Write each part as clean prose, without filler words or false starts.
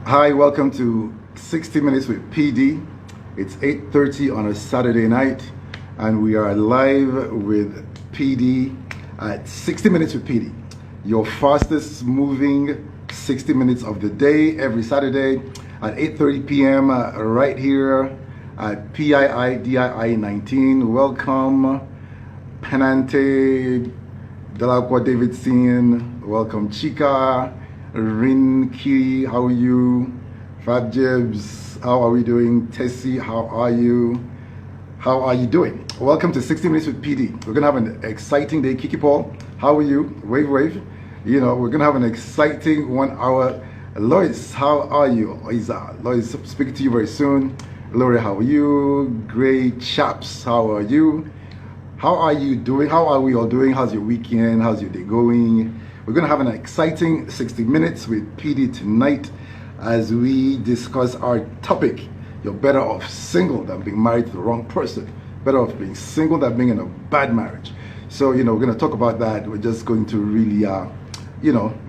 Hi, welcome to 60 Minutes with PD. It's 8:30 on a Saturday night, and we are live with PD at 60 Minutes with PD, your fastest moving 60 minutes of the day, every Saturday at 8:30 p.m. Right here at PII 19. Welcome, Penante, Delacqua Davidson. Welcome, Chica. Rinky, how are you? Fab Jibs, how are we doing? Tessie, how are you? How are you doing? Welcome to 60 Minutes with PD. We're gonna have an exciting day. Kiki Paul, how are you? Wave, wave. You know, we're gonna have an exciting 1 hour. Lois, how are you? Lois, speaking to you very soon. Lori, how are you? Great chaps, how are you? How are you doing? How are we all doing? How's your weekend? How's your day going? We're going to have an exciting 60 minutes with PD tonight as we discuss our topic. You're better off single than being married to the wrong person. Better off being single than being in a bad marriage. So, we're going to talk about that. We're just going to really,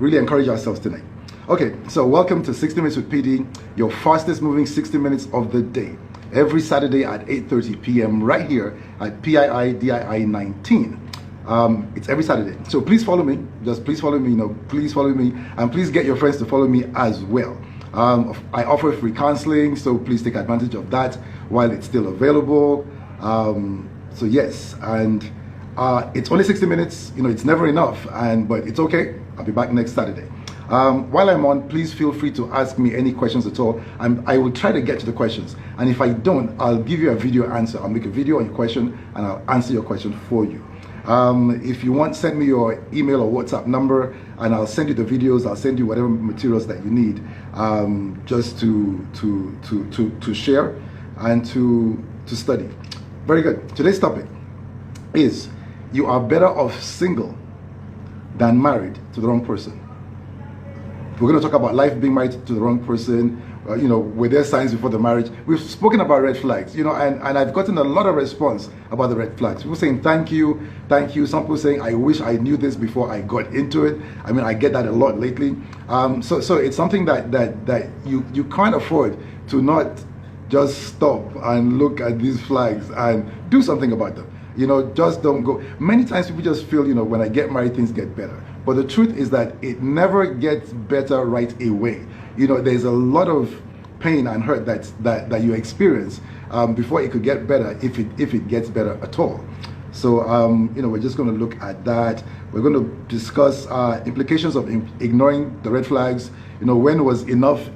really encourage ourselves tonight. Okay, so welcome to 60 Minutes with PD, your fastest moving 60 minutes of the day. Every Saturday at 8:30 p.m. right here at PII 19. It's every Saturday. So please follow me. Just please follow me, please follow me. And please get your friends to follow me as well. I offer free counseling, so please take advantage of that while it's still available. So yes, and it's only 60 minutes. It's never enough, but it's okay. I'll be back next Saturday. While I'm on, please feel free to ask me any questions at all. I will try to get to the questions. And if I don't, I'll give you a video answer. I'll make a video on your question and I'll answer your question for you. If you want, send me your email or WhatsApp number and I'll send you the videos. I'll send you whatever materials that you need, just to share and to study. Very good. Today's topic is you are better off single than married to the wrong person. We're going to talk about life being married to the wrong person. Were there signs before the marriage? We've spoken about red flags, and I've gotten a lot of response about the red flags. People saying, thank you. Some people saying, I wish I knew this before I got into it. I get that a lot lately. So it's something that you can't afford to not just stop and look at these flags and do something about them. Just don't go. Many times people just feel, when I get married, things get better. But the truth is that it never gets better right away. There's a lot of pain and hurt that you experience before it could get better, if it gets better at all. So, we're just going to look at that. We're going to discuss implications of ignoring the red flags. When was enough?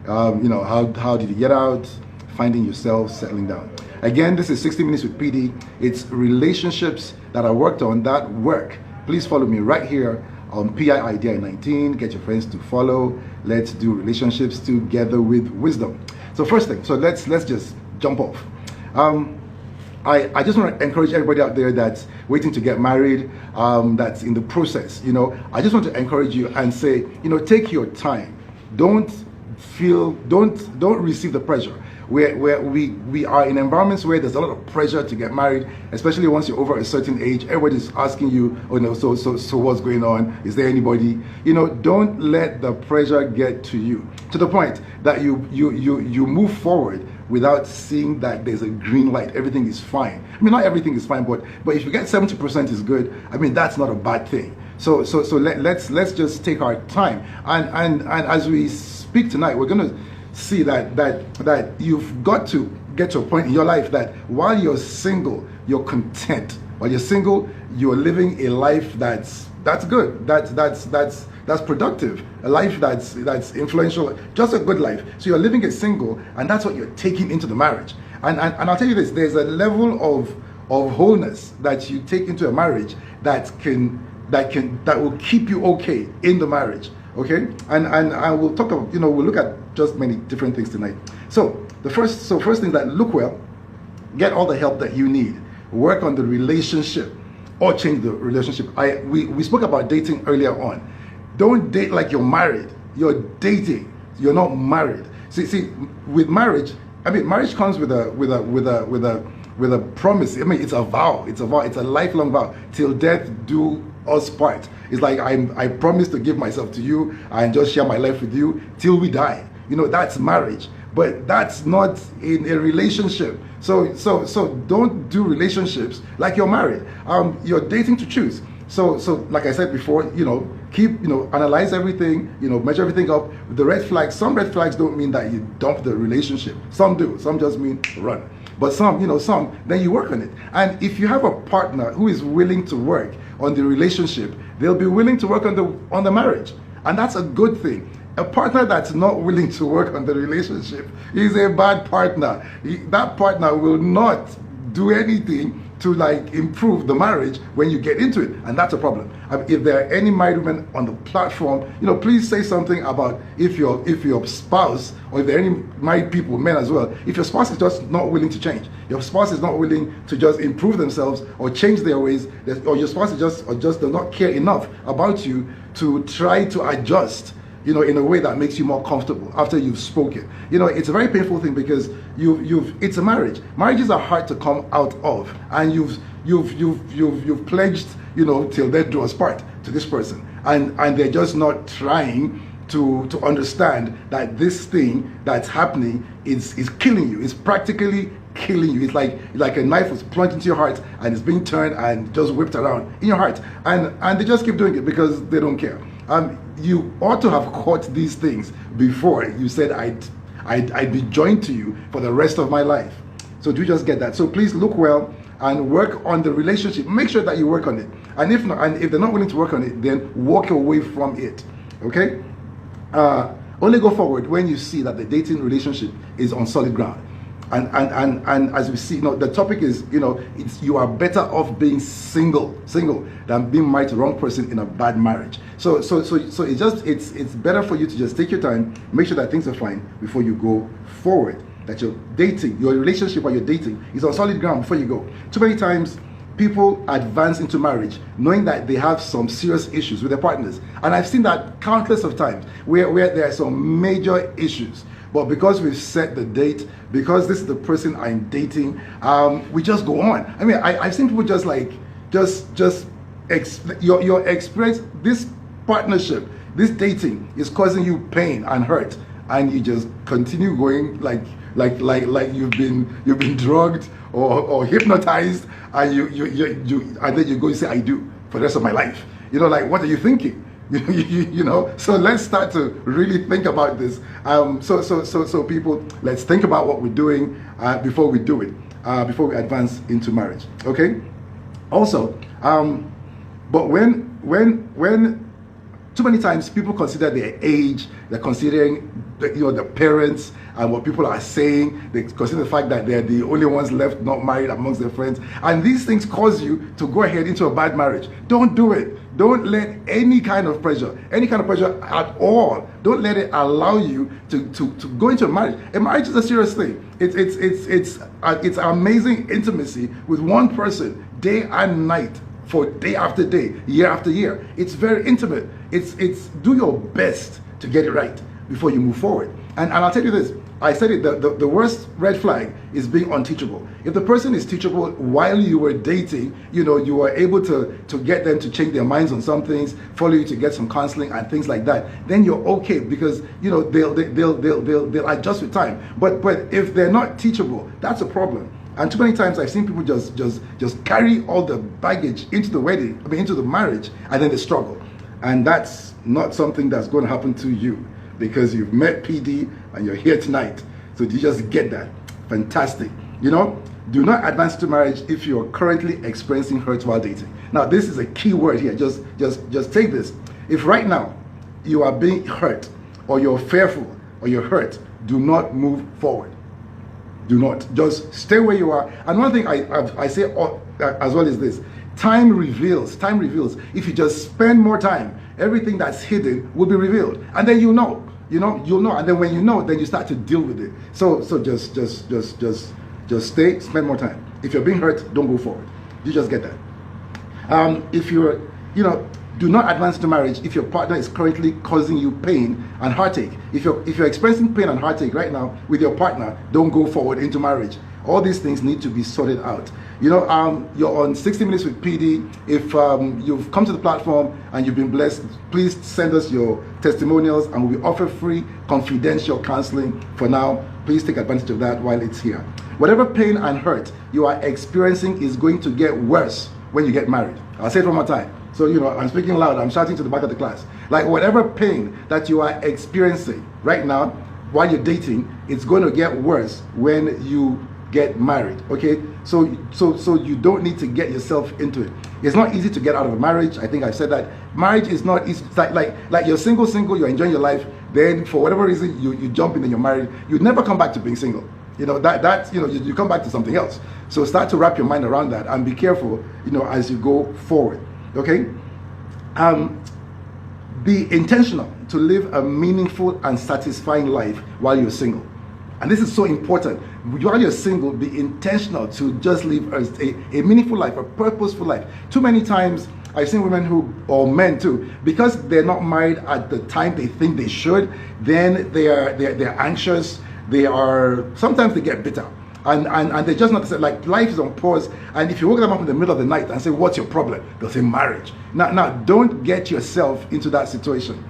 How did you get out? Finding yourself, settling down. Again, this is 60 Minutes with PD. It's relationships that I worked on that work. Please follow me right here on PII 19. Get your friends to follow. Let's do relationships together with wisdom. So first thing, let's just jump off. I just want to encourage everybody out there that's waiting to get married, that's in the process. I just want to encourage you and say, take your time. Don't receive the pressure. We are in environments where there's a lot of pressure to get married, especially once you're over a certain age. Everybody's asking you, so what's going on? Is there anybody? Don't let the pressure get to you, to the point that you move forward without seeing that there's a green light. Everything is fine. Not everything is fine, but if you get 70% is good, that's not a bad thing. So let's just take our time. And as we speak tonight, we're going to see that you've got to get to a point in your life that while you're single, you're content. While you're single, you're living a life that's good, that's productive, a life that's influential, just a good life. So you're living it single, and that's what you're taking into the marriage. And I'll tell you this: there's a level of wholeness that you take into a marriage that will keep you okay in the marriage. Okay, and we'll talk about, we'll look at just many different things tonight. So first thing that look well, get all the help that you need, work on the relationship or change the relationship. We spoke about dating earlier on. Don't date like you're married. You're dating. You're not married. See, with marriage, marriage comes with a promise. It's a vow. It's a lifelong vow. Till death do us part. It's like I promise to give myself to you and just share my life with you till we die. You know, that's marriage. But that's not in a relationship. So don't do relationships like you're married. You're dating to choose. So like I said before, you know, analyze everything, you know, measure everything up. The red flags, some red flags don't mean that you dump the relationship. Some do. Some just mean run. But some, then you work on it. And if you have a partner who is willing to work on the relationship, they'll be willing to work on the marriage. And that's a good thing. A partner that's not willing to work on the relationship is a bad partner. That partner will not do anything to like improve the marriage when you get into it, and that's a problem. If there are any married women on the platform, you know, please say something about if your spouse, or if there are any married people, men as well, if your spouse is just not willing to change, your spouse is not willing to just improve themselves or change their ways, or your spouse is just does not care enough about you to try to adjust, you know, in a way that makes you more comfortable after you've spoken. You know, it's a very painful thing because it's a marriage. Marriages are hard to come out of, and you've pledged, you know, till death do us part to this person, and they're just not trying to understand that this thing that's happening is killing you. It's practically killing you. It's like a knife was plunged into your heart and it's being turned and just whipped around in your heart, and they just keep doing it because they don't care. You ought to have caught these things before you said I'd be joined to you for the rest of my life. So do just get that. So please look well and work on the relationship. Make sure that you work on it. And if not, and if they're not willing to work on it, then walk away from it. Okay? Only go forward when you see that the dating relationship is on solid ground. And as we see, you know, the topic is, you know, you are better off being single than being married to the wrong person in a bad marriage. So it's better for you to just take your time, make sure that things are fine before you go forward. That your relationship or your dating is on solid ground before you go. Too many times people advance into marriage knowing that they have some serious issues with their partners, and I've seen that countless of times where there are some major issues. But because we've set the date, because this is the person I'm dating, we just go on. I mean, I've seen people your experience, this partnership, this dating is causing you pain and hurt, and you just continue going like you've been drugged or hypnotized, and and then you go and say I do for the rest of my life. You know, like, what are you thinking? You know, so let's start to really think about this. So people, let's think about what we're doing before we do it, before we advance into marriage. Okay. Also, but when too many times people consider their age, they're considering the parents and what people are saying. They consider the fact that they're the only ones left not married amongst their friends, and these things cause you to go ahead into a bad marriage. Don't do it. Don't let any kind of pressure at all, don't let it allow you to go into a marriage. A marriage is a serious thing. It's amazing intimacy with one person day and night, for day after day, year after year. It's very intimate. It's do your best to get it right before you move forward. And I'll tell you this, I said it, the worst red flag is being unteachable. If the person is teachable while you were dating, you know, you were able to get them to change their minds on some things, follow you to get some counseling and things like that, then you're okay, because, you know, they'll adjust with time. But if they're not teachable, that's a problem. And too many times I've seen people just carry all the baggage into the wedding, into the marriage, and then they struggle. And that's not something that's going to happen to you, because you've met PD and you're here tonight. So you just get that. Fantastic. You know, do not advance to marriage if you're currently experiencing hurt while dating. Now, this is a key word here. Just take this. If right now you are being hurt, or you're fearful, or you're hurt, do not move forward. Do not. Just stay where you are. And one thing I say as well is this: time reveals. Time reveals. If you just spend more time, everything that's hidden will be revealed, and then you'll know. You'll know, and then when you know, then you start to deal with it. So just stay, spend more time. If you're being hurt, don't go forward. You just get that. If you're, do not advance to marriage if your partner is currently causing you pain and heartache. If you're experiencing pain and heartache right now with your partner, don't go forward into marriage. All these things need to be sorted out. You're on 60 Minutes with PD. If you've come to the platform and you've been blessed, please send us your testimonials and we offer free confidential counseling for now. Please take advantage of that while it's here. Whatever pain and hurt you are experiencing is going to get worse when you get married. I'll say it one more time. So, I'm speaking loud, I'm shouting to the back of the class. Like, whatever pain that you are experiencing right now while you're dating, it's going to get worse when you get married, okay? So you don't need to get yourself into it. It's not easy to get out of a marriage. I think I've said that. Marriage is not easy. It's like you're single, you're enjoying your life, then for whatever reason, you jump in and you're married. You never come back to being single. You come back to something else. So start to wrap your mind around that and be careful, as you go forward, okay? Be intentional to live a meaningful and satisfying life while you're single. And this is so important. While you're single, be intentional to just live a meaningful life, a purposeful life. Too many times, I've seen women or men too, because they're not married at the time they think they should, then they're anxious, sometimes they get bitter. And they just not say, like, life is on pause. And if you woke them up in the middle of the night and say, what's your problem? They'll say marriage. Now don't get yourself into that situation.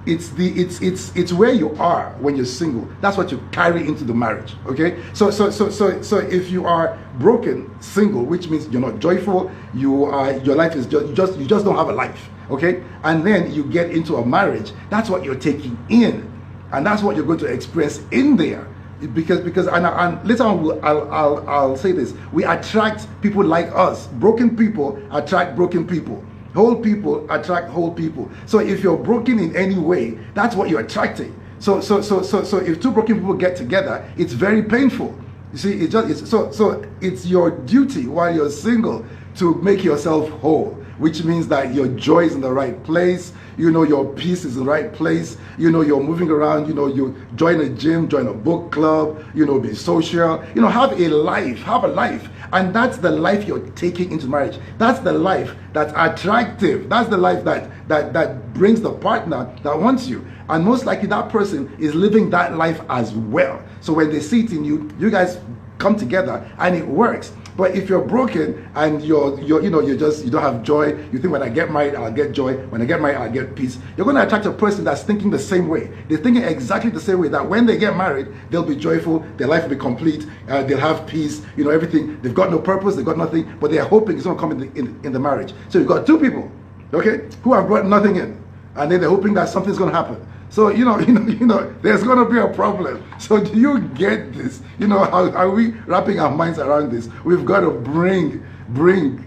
It's where you are when you're single. That's what you carry into the marriage. Okay. So if you are broken, single, which means you're not joyful, your life is you just don't have a life. Okay. And then you get into a marriage. That's what you're taking in, and that's what you're going to experience in there. Because and later on I'll say this. We attract people like us. Broken people attract broken people. Whole people attract whole people. So if you're broken in any way, that's what you're attracting. So if two broken people get together, it's very painful. You see, it's your duty while you're single to make yourself whole, which means that your joy is in the right place. Your peace is in the right place. You're moving around. You join a gym, join a book club. Be social. Have a life. And that's the life you're taking into marriage. That's the life that's attractive. That's the life that brings the partner that wants you. And most likely that person is living that life as well. So when they see it in you, you guys come together and it works. But if you're broken and you don't have joy, you think, when I get married, I'll get joy. When I get married, I'll get peace. You're going to attract a person that's thinking the same way. They're thinking exactly the same way, that when they get married, they'll be joyful, their life will be complete, they'll have peace, everything. They've got no purpose, they've got nothing, but they're hoping it's going to come in the marriage. So you've got two people, okay, who have brought nothing in, and then they're hoping that something's going to happen. So, there's going to be a problem. So do you get this? How are we wrapping our minds around this? We've got to bring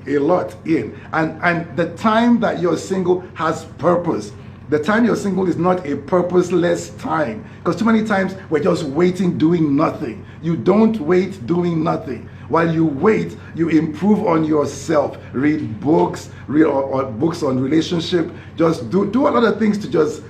a lot in. And the time that you're single has purpose. The time you're single is not a purposeless time. Because too many times we're just waiting, doing nothing. You don't wait doing nothing. While you wait, you improve on yourself. Read books, read books on relationship. Just do a lot of things to just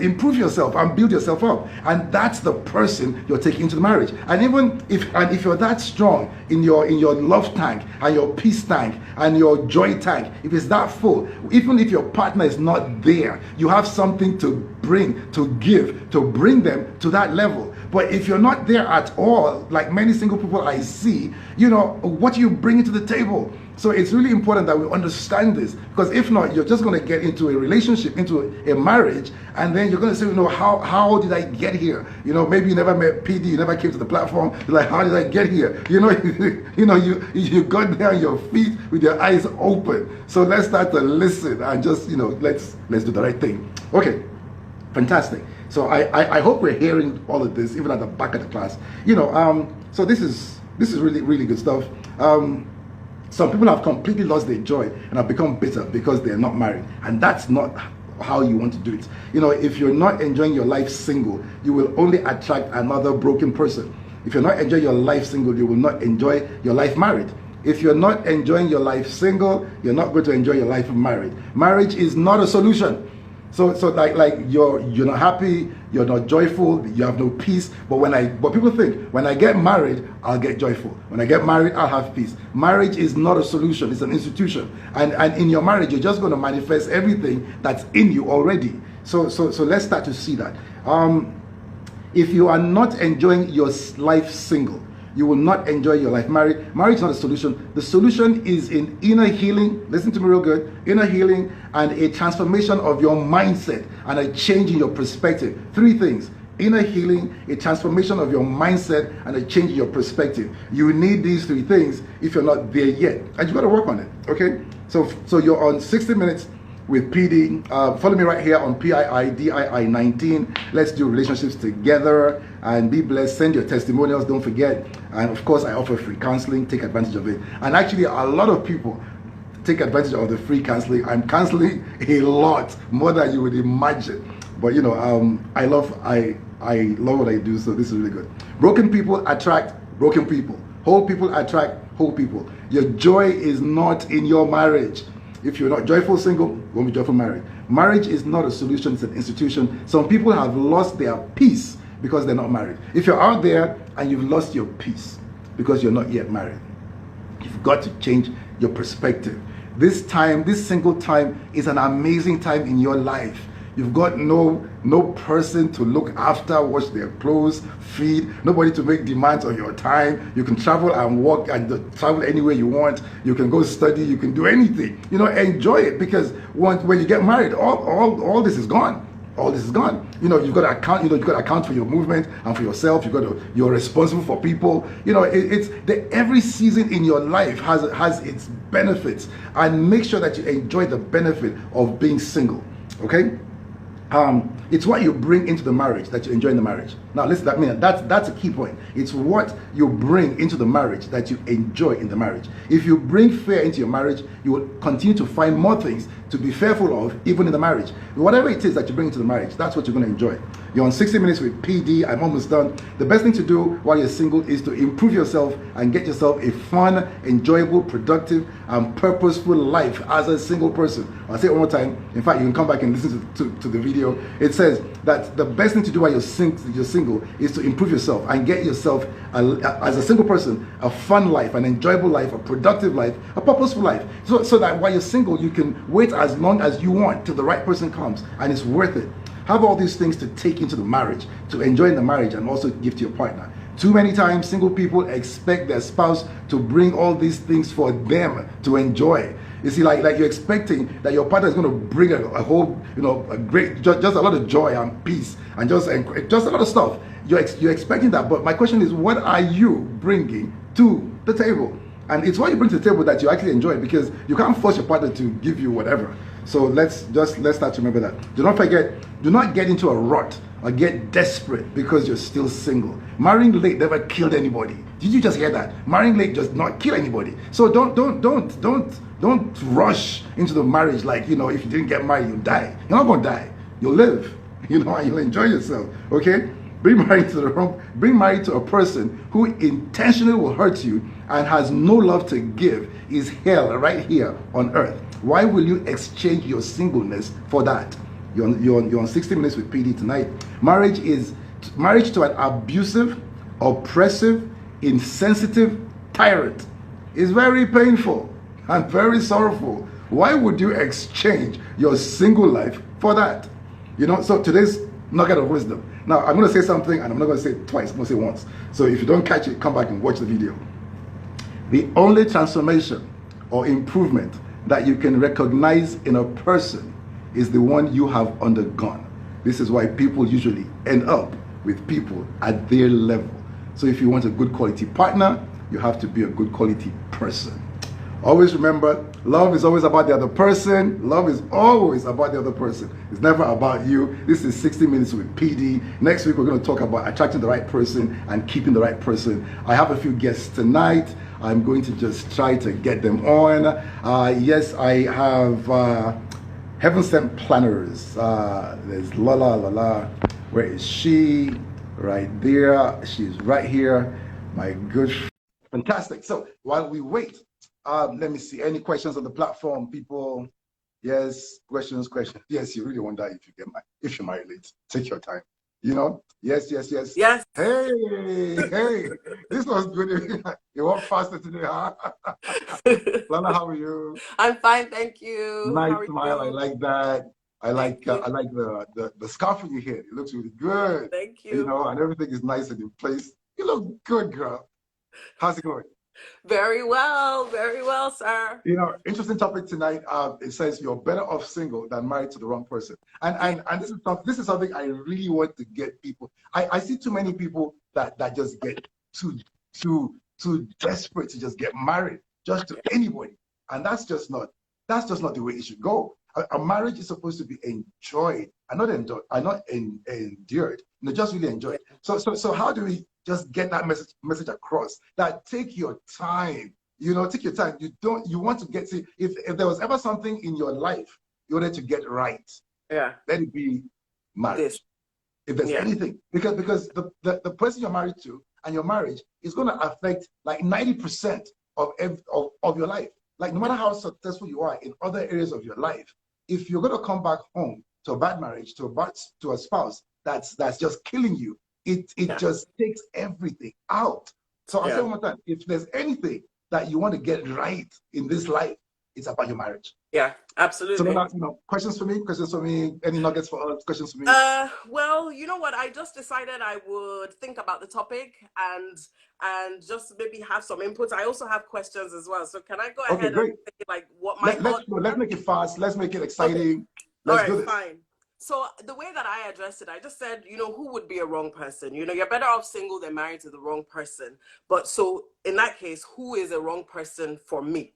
improve yourself and build yourself up. And that's the person you're taking into the marriage. And even if you're that strong in your love tank and your peace tank and your joy tank, if it's that full, even if your partner is not there, you have something to bring, to give, to bring them to that level. But if you're not there at all, like many single people I see, what you bring to the table. So it's really important that we understand this, because if not, you're just going to get into a relationship, into a marriage, and then you're going to say, how did I get here? Maybe you never met PD, you never came to the platform. You're like, how did I get here? You got there on your feet with your eyes open. So let's start to listen and just, let's do the right thing. Okay, fantastic. So I hope we're hearing all of this, even at the back of the class. So this is really, really good stuff. Some people have completely lost their joy and have become bitter because they're not married. And that's not how you want to do it. If you're not enjoying your life single, you will only attract another broken person. If you're not enjoying your life single, you will not enjoy your life married. If you're not enjoying your life single, you're not going to enjoy your life married. Marriage is not a solution. So like you're not happy, you're not joyful, you have no peace. But people think, when I get married, I'll get joyful. When I get married, I'll have peace. Marriage is not a solution, it's an institution. And in your marriage, you're just going to manifest everything that's in you already. So let's start to see that. If you are not enjoying your life single, you will not enjoy your life married. Marriage is not a solution. The solution is in inner healing. Listen to me real good. Inner healing and a transformation of your mindset and a change in your perspective. Three things. Inner healing, a transformation of your mindset, and a change in your perspective. You need these three things if you're not there yet. And you got to work on it, okay? So you're on 60 Minutes with PD. Follow me right here on PIIDII19. Let's do relationships together and be blessed. Send your testimonials, don't forget. And of course, I offer free counseling. Take advantage of it. And actually, a lot of people take advantage of the free counseling. I'm counseling a lot, more than you would imagine. But you know, I love what I do, so this is really good. Broken people attract broken people. Whole people attract whole people. Your joy is not in your marriage. If you're not joyful single, you won't be joyful married. Marriage is not a solution, it's an institution. Some people have lost their peace because they're not married. If you're out there and you've lost your peace because you're not yet married, you've got to change your perspective. This time, this single time, is an amazing time in your life. You've got no person to look after, wash their clothes, feed, nobody to make demands on your time. You can travel and walk and travel anywhere you want. You can go study, you can do anything. You know, enjoy it, because when you get married, all this is gone. All this is gone. You know, you've got to account. You've got to account for your movement and for yourself. You're responsible for people. You know, every season in your life has its benefits, and make sure that you enjoy the benefit of being single. Okay. It's what you bring into the marriage that you enjoy in the marriage. Now, listen, that's a key point. It's what you bring into the marriage that you enjoy in the marriage. If you bring fear into your marriage, you will continue to find more things to be fearful of, even in the marriage. Whatever it is that you bring into the marriage, that's what you're going to enjoy. You're on 60 Minutes with PD. I'm almost done. The best thing to do while you're single is to improve yourself and get yourself a fun, enjoyable, productive, and purposeful life as a single person. I'll say it one more time. In fact, you can come back and listen to the video. It says that the best thing to do while you're single is to improve yourself and get yourself, as a single person, a fun life, an enjoyable life, a productive life, a purposeful life. So that while you're single, you can wait as long as you want till the right person comes, and it's worth it. Have all these things to take into the marriage, to enjoy in the marriage, and also give to your partner. Too many times, single people expect their spouse to bring all these things for them to enjoy. You see, like you're expecting that your partner is going to bring a whole, a great, just a lot of joy and peace and just a lot of stuff. You're expecting that, but my question is, what are you bringing to the table? And it's what you bring to the table that you actually enjoy, because you can't force your partner to give you whatever. So let's start to remember that. Do not forget, do not get into a rut or get desperate because you're still single. Marrying late never killed anybody. Did you just hear that? Marrying late does not kill anybody. So don't rush into the marriage like, if you didn't get married, you'll die. You're not gonna die. You'll live, and you'll enjoy yourself. Okay? Being married to a person who intentionally will hurt you and has no love to give is hell right here on earth. Why will you exchange your singleness for that? You're on 60 Minutes with PD tonight. Marriage to an abusive, oppressive, insensitive tyrant is very painful and very sorrowful. Why would you exchange your single life for that? So today's nugget of wisdom. Now, I'm going to say something, and I'm not going to say it twice. I'm going to say it once. So if you don't catch it, come back and watch the video. The only transformation or improvement that you can recognize in a person is the one you have undergone. This is why people usually end up with people at their level. So if you want a good quality partner, you have to be a good quality person. Always remember, love is always about the other person. Love is always about the other person. It's never about you. This is 60 Minutes with PD. Next week, we're going to talk about attracting the right person and keeping the right person. I have a few guests tonight. I'm going to just try to get them on. Yes, I have Heaven Sent Planners. There's Lola. Where is she? Right there. She's right here. My good. Fantastic. So while we wait, let me see. Any questions on the platform, people? Yes, questions. Yes, you really want that if you're married late. Take your time. Yes. Yes. Hey, this was good. You walked faster today, huh? Lana, how are you? I'm fine, thank you. Nice smile, I like that. Thank you. I like the scarf on your head. It looks really good. Thank You you. know, and everything is nice and in place. You look good, girl. How's it going? Very well, sir. You know, interesting topic tonight. It says you're better off single than married to the wrong person. And Yeah, this is something I really want to get people. I see too many people that just get too desperate to just get married just to yeah, anybody. And that's just not the way it should go. A marriage is supposed to be enjoyed and not endured. You know, just really yeah, enjoyed. So how do we just get that message across? That take your time, you know, take your time. You want to get to, if there was ever something in your life you wanted to get right, yeah. let it be This, marriage. If there's yeah, anything, because the person you're married to and your marriage is going to affect like 90% of your life. Like no yeah, matter how successful you are in other areas of your life, if you're going to come back home to a bad marriage, to a spouse that's just killing you, it yeah, just takes everything out. So I'll say yeah, one more time, if there's anything that you want to get right in this life, it's about your marriage. yeah, So absolutely. now, you know, questions for me, any nuggets for us, questions for me. Well, you know what? I just decided I would think about the topic and just maybe have some input. I also have questions as well. So can I go Okay, ahead and great. say like what my thoughts Let's are? make it fast. Let's make it Okay. exciting. All Let's right, do this. fine. So the way that I addressed it, I just said, who would be a wrong person? You're better off single than married to the wrong person. But so in that case, who is a wrong person for me?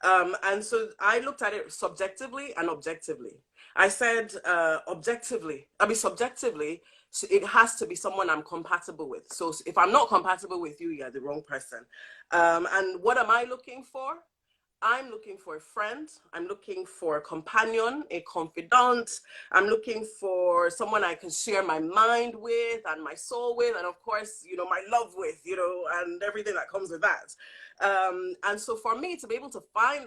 And so I looked at it subjectively and objectively. I said subjectively, so it has to be someone I'm compatible with. So if I'm not compatible with you, you're the wrong person. And what am I looking for? I'm looking for a friend. I'm looking for a companion, a confidant. I'm looking for someone I can share my mind with and my soul with, and of course, my love with, and everything that comes with that. And so for me to be able to find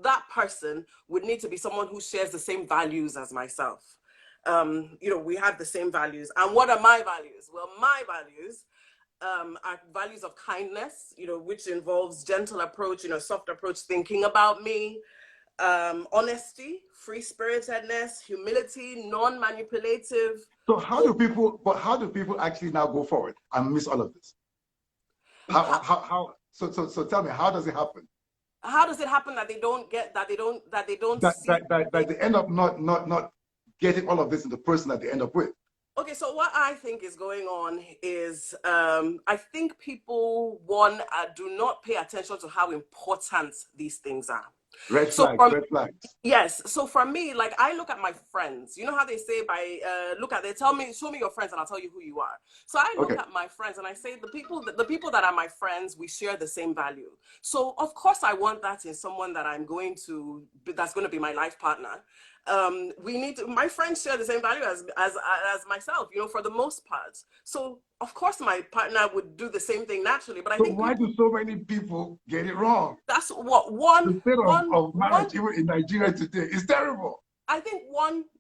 that person would need to be someone who shares the same values as myself. We have the same values. And what are my values? Well, my values are values of kindness, which involves gentle approach, soft approach, thinking about me, honesty, free spiritedness, humility, non-manipulative. So how do people actually now go forward and miss all of this? So tell me, how does it happen? How does it happen that they don't get that they don't see? That they end up not getting all of this in the person that they end up with. Okay, so what I think is going on is I think people, do not pay attention to how important these things are. Red So flags, for red flags. Yes. So for me, like I look at my friends. You know how they say they tell me, show me your friends and I'll tell you who you are. So I look Okay. at my friends and I say the people that are my friends, we share the same value. So of course I want that in someone that's going to be my life partner. My friends share the same value as myself, for the most part. So of course my partner would do the same thing naturally. But I So think why do so many people get it wrong? that's what The state of one marriage, even in Nigeria today, is terrible. I think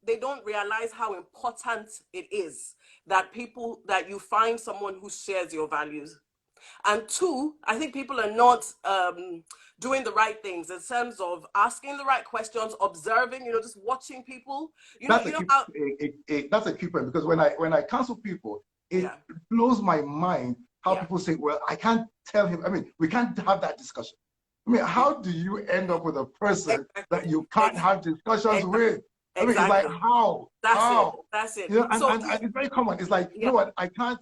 they don't realize how important it is that you find someone who shares your values. And two, I think people are not doing the right things in terms of asking the right questions, observing, just watching people. That's You a know key how, that's a key point because when I counsel people, it yeah, blows my mind how yeah, people say, well, I can't tell him. I mean, we can't have that discussion. I mean, yeah, how do you end up with a person that exactly, you can't have discussions exactly, with? I mean, it's like exactly. how? That's it. How? That's it. You know, So and it's very common. It's like, you know yeah, what, I can't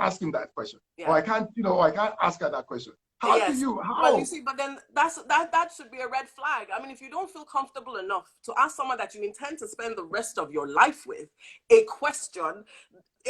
ask him that question. Or yeah. I can't, or I can't ask her that question. How do Yes. you? Well, you How? see, but then that should be a red flag. I mean, if you don't feel comfortable enough to ask someone that you intend to spend the rest of your life with a question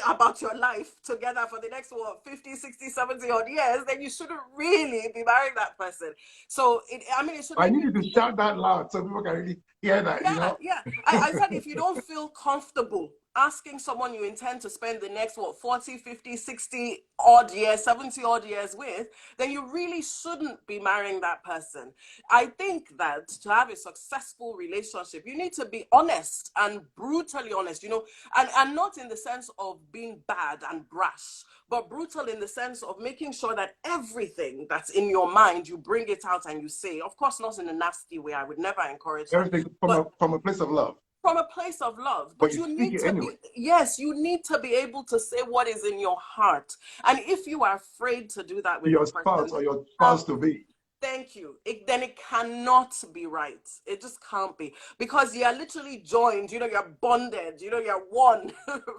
about your life together for the next 50, 60, 70 odd years, then you shouldn't really be marrying that person. So it should I make need you you to shout that loud so people can really hear that, you yeah, know? yeah. I said if you don't feel comfortable asking someone you intend to spend the next 40, 50, 60 odd years, 70 odd years with, then you really shouldn't be marrying that person. I think that to have a successful relationship, you need to be honest and brutally honest, and not in the sense of being bad and brash, but brutal in the sense of making sure that everything that's in your mind, you bring it out and you say. Of course, not in a nasty way. I would never encourage that. Everything But from a place of love. from a place of love, But but you you speak need it to anyway. be, yes, you need to be able to say what is in your heart. And if you are afraid to do that To with a your person, spouse or your um, spouse to be. thank you. Then it cannot be right. It just can't be, because you are literally joined. You're bonded. You're one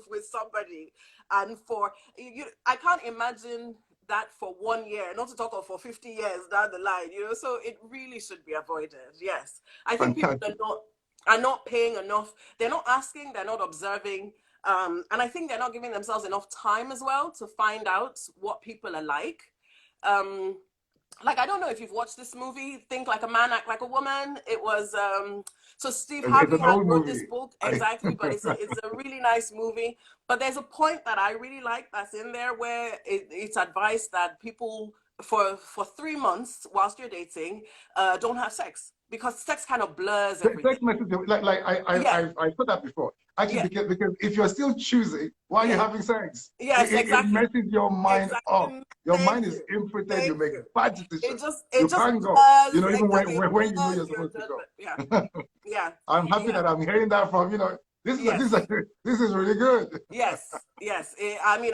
with somebody, and for you, I can't imagine that for 1 year, not to talk of for 50 years down the line. So it really should be avoided. Yes, I think people Fantastic. are not paying enough. They're not asking. They're not observing. And I think they're not giving themselves enough time as well to find out what people are like. Like, I don't know if you've watched this movie, Think Like a Man, Act Like a Woman. It was so Steve It's Harvey an had old wrote this movie. book, exactly, but it's a really nice movie. But there's a point that I really like that's in there where it's advised that people for 3 months whilst you're dating, don't have sex, because sex kind of blurs everything. Text message, like Yeah, I put that before. Actually, yeah, because if you're still choosing, why are you yeah. having sex? Yes, It exactly. messes your mind up. Exactly. Your mind Thank is you. imprinted. You Thank make you. bad It decisions. just You it just can't go. blurs, Even exactly, it when you know blurs you're your supposed to judgment. Yeah. go. Yeah. I'm happy Yeah. that I'm hearing that from This is Yes. this is really good. Yes. Yes. I mean,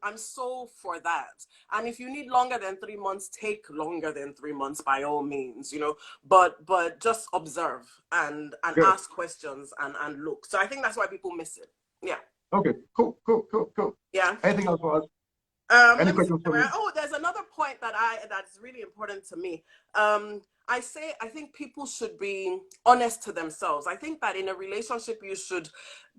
I'm so for that. And if you need longer than 3 months, take longer than 3 months by all means. But just observe and Good. ask questions and look. So I think that's why people miss it. Yeah. Okay. Cool. Yeah. Anything else for us? Any Let me see. questions for me? Oh, there's another point that's really important to me. I think people should be honest to themselves. I think that in a relationship, you should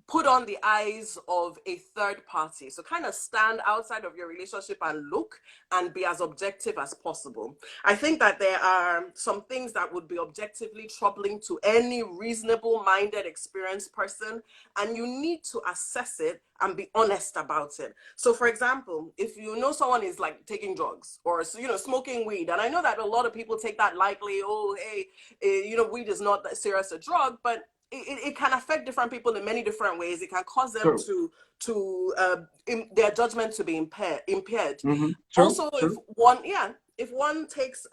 put on the eyes of a third party. So kind of stand outside of your relationship and look and be as objective as possible. I think that there are some things that would be objectively troubling to any reasonable minded, experienced person, and you need to assess it and be honest about it. So for example, if you know someone is like taking drugs or smoking weed, and I know that a lot of people take that lightly. Oh, hey, weed is not that serious a drug, but it can affect different people in many different ways. It can cause them True. their judgment to be impaired. True. Also, True. if one takes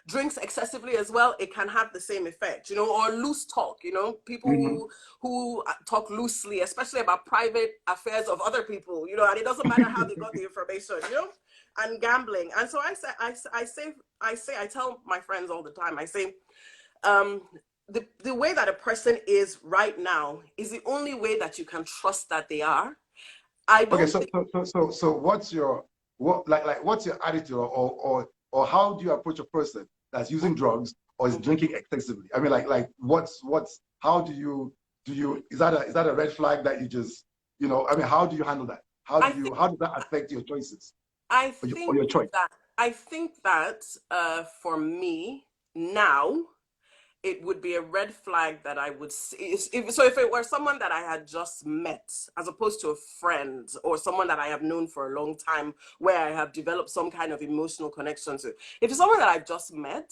drinks excessively as well, it can have the same effect, or loose talk, people Mm-hmm. who talk loosely, especially about private affairs of other people, and it doesn't matter how they got the information, and gambling. And so I tell my friends all the time, I say, the way that a person is right now is the only way that you can trust that they are. I Okay, don't think. so what's your what's your attitude or how do you approach a person that's using drugs or is drinking excessively? I mean, what's how do you is that a red flag that you just I mean, how do you handle that? I think How does that affect your choices I or think your choice? that for me now, it would be a red flag that I would see. If it were someone that I had just met, as opposed to a friend or someone that I have known for a long time, where I have developed some kind of emotional connection to. If it's someone that I've just met,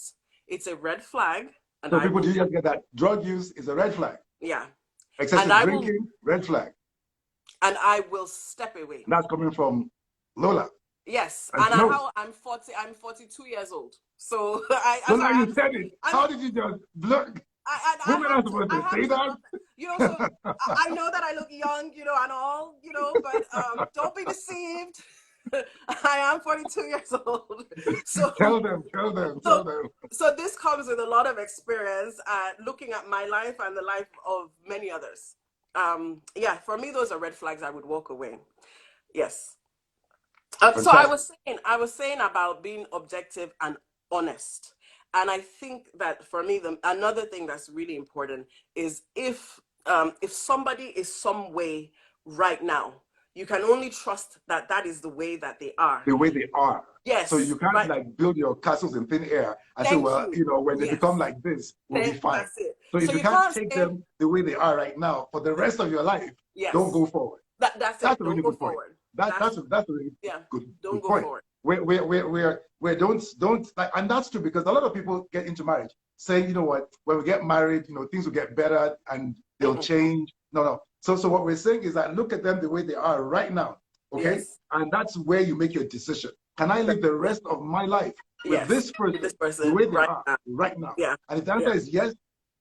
it's a red flag, and So I people will, do just get that drug use is a red flag. yeah, and Excessive I will, drinking, red flag. and I will step away. And that's coming from Lola. Yes, And and she knows. I'm 40. I'm 42 years old. So I'm Lola, sorry. you said it. I mean, How did you just look? I Women are have to. supposed I to have say to that. look. So I know that I look young, and all, but don't be deceived. I am 42 years old. So Tell them, tell them, tell so them. so this comes with a lot of experience looking at my life and the life of many others. Yeah, for me, those are red flags. I would walk away. Yes. So Fantastic. I was saying about being objective and honest. And I think that for me, another thing that's really important is if somebody is some way right now, you can only trust that that is the way that they are. The way they are. So Yes, you can't right. like build your castles in thin air and say, Thank well, you. when they become Yes, like this, we'll be fine. that's it. So So if you you can't can't take say them the way they are right now for the rest of your life, don't yes. go forward. That's That's it. a Don't really go good point. forward. That's a really Yeah. Don't good go point. forward. Where don't like, and that's true because a lot of people get into marriage saying, you know what, when we get married, things will get better and they'll change. No. So what we're saying is that look at them the way they are right now, okay? Yes. And that's where you make your decision. Can I live the rest of my life with Yes. this person This the person way they right are now. right now? Yeah. And if the answer Yeah. is yes,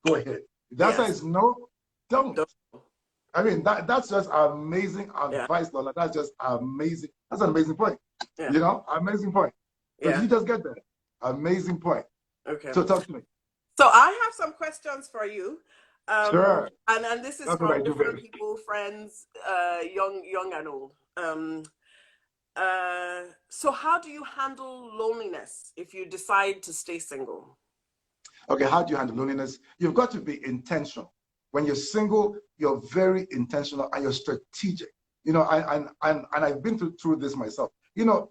go ahead. The answer is no, don't. Don't. I mean, that's just amazing Yeah. advice, Lola. That's just amazing. That's an amazing point. Yeah. You know, amazing point. So Yeah. you just get that. Amazing point. Okay. So talk to me. So I have some questions for you. Sure. And this is That's what I from do, different baby. people, friends, young and old. So how do you handle loneliness if you decide to stay single? Okay, how do you handle loneliness? You've got to be intentional. When you're single, you're very intentional and you're strategic. You know, and I've been through this myself. You know,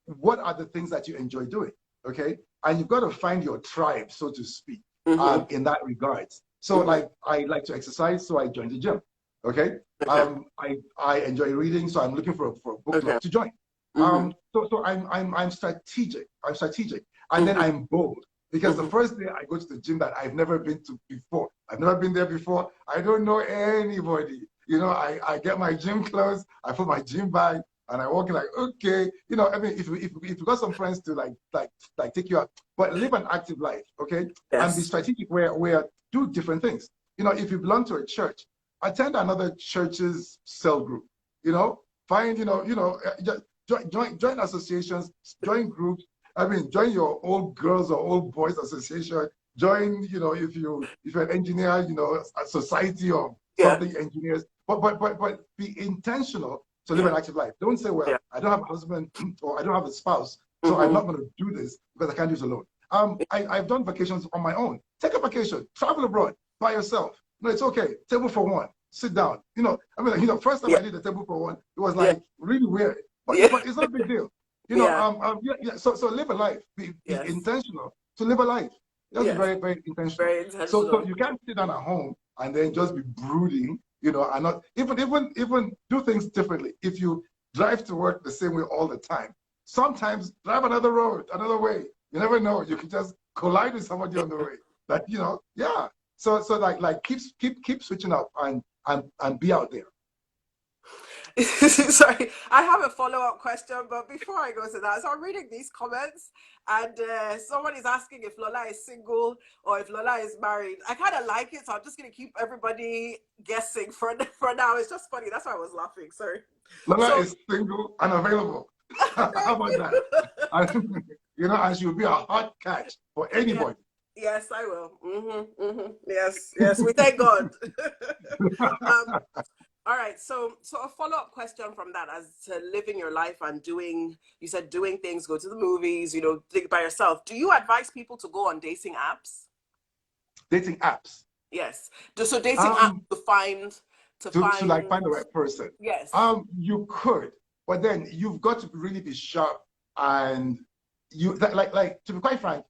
what are the things that you enjoy doing? Okay, and you've got to find your tribe, so to speak, in that regards. So, like, I like to exercise, so I joined the gym. Okay, I enjoy reading, so I'm looking for a book club to join. So I'm strategic. I'm strategic, and then I'm bold. Because the first day I go to the gym that I've never been to before, I've never been there before, I don't know anybody. You know, I get my gym clothes, I put my gym bag, and I walk in like, okay, you know, I mean, if you got some friends to like take you out, but live an active life, okay, and be strategic where do different things. You know, if you belong to a church, attend another church's cell group. You know, find join associations, join groups. I mean, join your old girls or old boys association. Join, you know, if you're an engineer, you know, a society of something engineers. But be intentional to live an active life. Don't say, well, I don't have a husband or I don't have a spouse, so I'm not going to do this because I can't do it alone. I've done vacations on my own. Take a vacation, travel abroad by yourself. No, it's okay. Table for one. Sit down. You know, I mean, you know, first time I did a table for one, it was like really weird. But it's not a big deal. You know, so live a life. Be intentional to live a life. Just be very, very intentional. Very intentional. So you can't sit down at home and then just be brooding, you know, and not even do things differently. If you drive to work the same way all the time, sometimes drive another road, another way. You never know. You can just collide with somebody on the way. That, you know, So like keep switching up and be out there. Sorry, I have a follow-up question, but before I go to that, so I'm reading these comments, and someone is asking if Lola is single or if Lola is married. I kind of like it, so I'm just going to keep everybody guessing for now. It's just funny. That's why I was laughing. Sorry. Lola is single and available. How about that? You know, and she'll be a hot catch for anybody. Yes, I will. Yes, we thank God. All right, so a follow-up question from that, as to living your life and doing, you said doing things, go to the movies, you know, think by yourself. Do you advise people to go on dating apps? Dating apps? Yes. So dating apps to find the right person. Yes. You could, but then you've got to really be sharp, and like to be quite frank,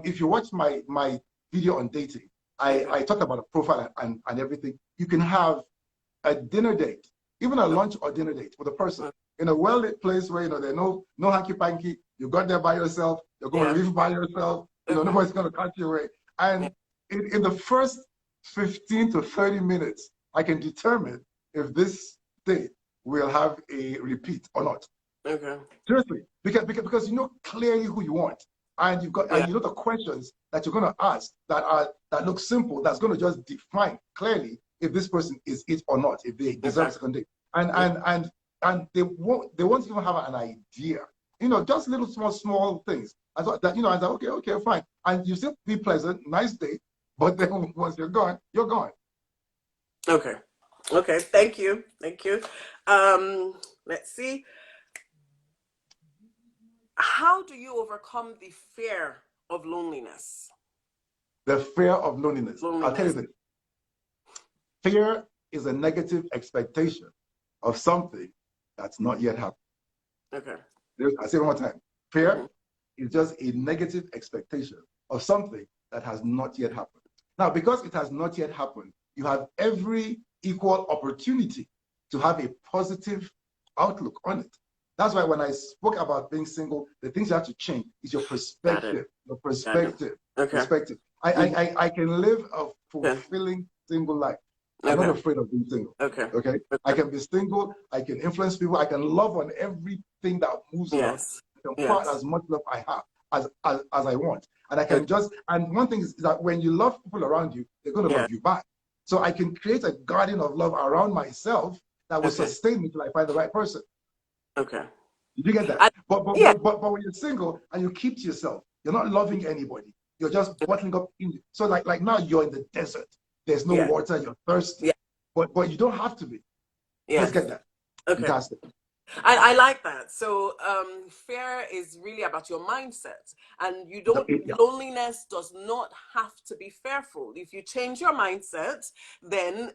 if you watch my video on dating, I talk about a profile and everything. You can have a dinner date, even a lunch or dinner date with a person in a well-lit place where, you know, there's no hanky-panky. You got there by yourself. You're going to leave by yourself. You know, nobody's going to catch you away. And in the first 15 to 30 minutes, I can determine if this date will have a repeat or not. Okay. Seriously, because you know clearly who you want, and you've got and you know the questions that you're going to ask that look simple. That's going to just define clearly if this person is it or not, if they deserve a second date. And they won't even have an idea. You know, just little small things. I thought that, you know, I thought, okay, fine. And you still be pleasant, nice date, but then once you're gone, you're gone. Okay. Thank you. Let's see. How do you overcome the fear of loneliness? The fear of loneliness. I'll tell you this. Fear is a negative expectation of something that's not yet happened. Okay. I say it one more time. Fear is just a negative expectation of something that has not yet happened. Now, because it has not yet happened, you have every equal opportunity to have a positive outlook on it. That's why when I spoke about being single, the things you have to change is your perspective. Your perspective. Okay. Perspective. I can live a fulfilling single life. I'm not afraid of being single. Okay. I can be single. I can influence people. I can love on everything that moves around. I can part as much love I have. as I want. And I can just, and one thing is that when you love people around you, they're going to love you back. So I can create a garden of love around myself that will sustain me till I find the right person. Okay. Did you get that? But when you're single and you keep to yourself, you're not loving anybody. You're just bottling up in. So like now you're in the desert. There's no water. You're thirsty. But you don't have to be. Let's get that. Okay. Fantastic. I like that. So fear is really about your mindset, and you don't. Loneliness does not have to be fearful. If you change your mindset, then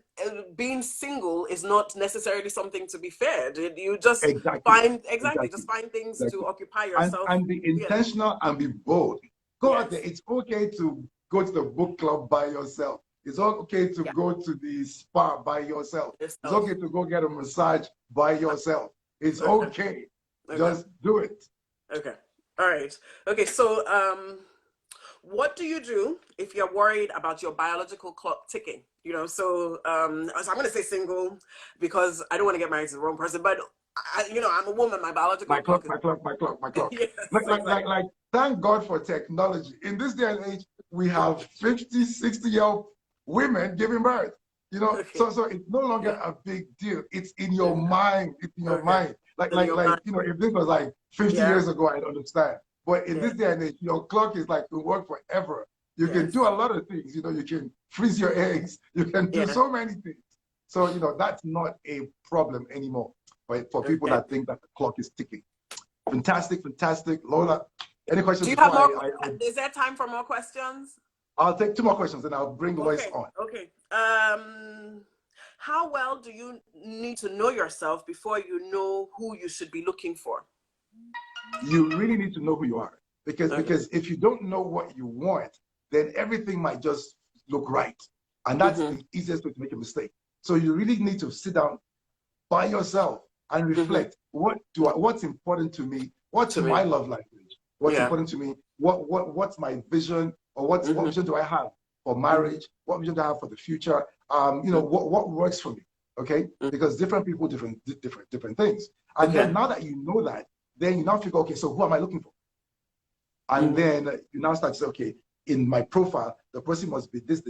being single is not necessarily something to be feared. You just find just find things to occupy yourself. And be intentional and be bold. Go out there. It's okay to go to the book club by yourself. It's okay to go to the spa by yourself. It's okay to go get a massage by yourself. It's okay. Just do it. Okay. All right. Okay. So, what do you do if you're worried about your biological clock ticking? You know, so I'm going to say single because I don't want to get married to the wrong person, but I'm a woman. My biological clock. My clock. Yes, like, thank God for technology. In this day and age, we have 50, 60-year-old women giving birth. You know, so it's no longer a big deal. It's in your mind. It's in your mind. Like if this was like 50 years ago, I'd understand. But in this day and age, your clock is like to work forever. You can do a lot of things. You know, you can freeze your eggs. You can do so many things. So that's not a problem anymore. But for people that think that the clock is ticking. Fantastic. Lola, any questions? Do you have more? Is there time for more questions? I'll take 2 more questions and I'll bring Lois on. Okay. How well do you need to know yourself before you know who you should be looking for? You really need to know who you are. Because if you don't know what you want, then everything might just look right. And that's the easiest way to make a mistake. So you really need to sit down by yourself and reflect. What's important to me? What's my love language? What's important to me? What's my vision? Or what vision do I have for marriage? What vision do I have for the future? What works for me? Okay, because different people, different things. And then now that you know that, then you now figure, okay, so who am I looking for? And then you now start to say, okay, in my profile, the person must be this.